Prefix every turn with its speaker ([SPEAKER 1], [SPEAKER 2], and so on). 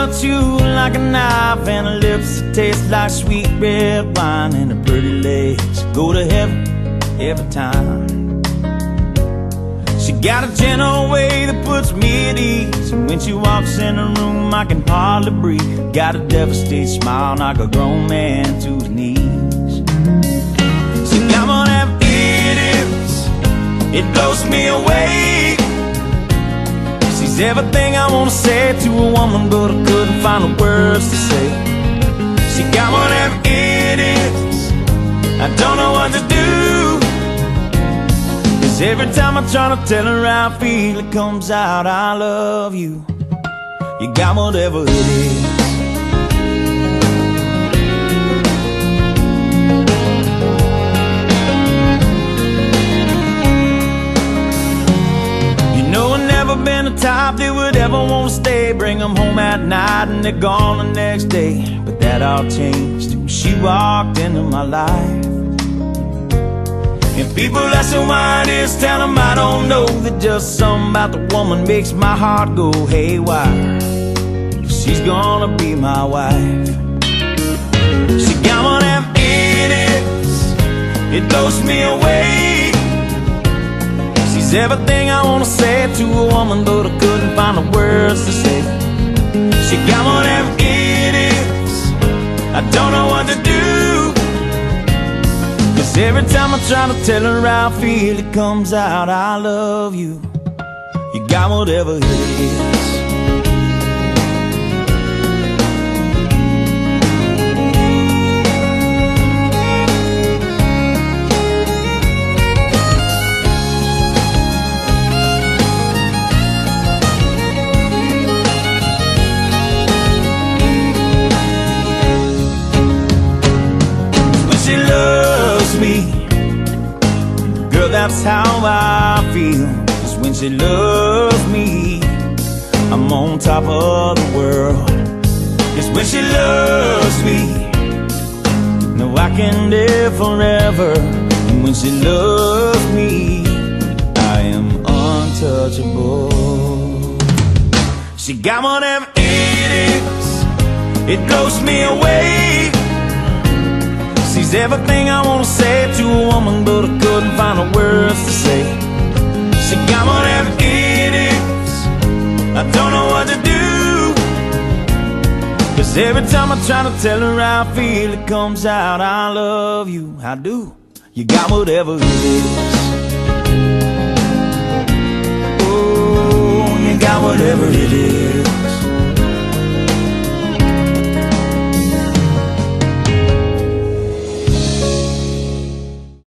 [SPEAKER 1] cuts you like a knife, and her lips that taste like sweet red wine, and her pretty legs go to heaven every time. She got a gentle way that puts me at ease, and when she walks in the room I can hardly breathe. Got a devastated smile, knock a grown man to his knees. She got one of them idiots, it blows me away. She's everything I wanna say to a woman, but I couldn't find the words to say. She got one of them idiots, I don't know what to do. Cause every time I try to tell her how I feel, it comes out, I love you. You got whatever it is. You know I've never been the type that would ever want to stay. Bring them home at night and they're gone the next day. But that all changed when she walked into my life. And people ask me why it is, tell them I don't know. That just something about the woman makes my heart go haywire. She's gonna be my wife. She got one of them idiots, it blows me away. She's everything I wanna say to a woman, but I couldn't find the words to say. She got one of them idiots, I don't know what to do. Cause every time I try to tell her how I feel, it comes out, I love you. You got whatever it is. Girl, that's how I feel. Cause when she loves me, I'm on top of the world. Cause when she loves me, no, I can live forever. And when she loves me, I am untouchable. She got one of them idiots, it blows me away. She's everything I wanna say to a woman, but I couldn't find the words to say. She got one of them idiots, I don't know what to do. Cause every time I try to tell her how I feel, it comes out, I love you, I do. You got whatever it is. Oh, you got whatever it is.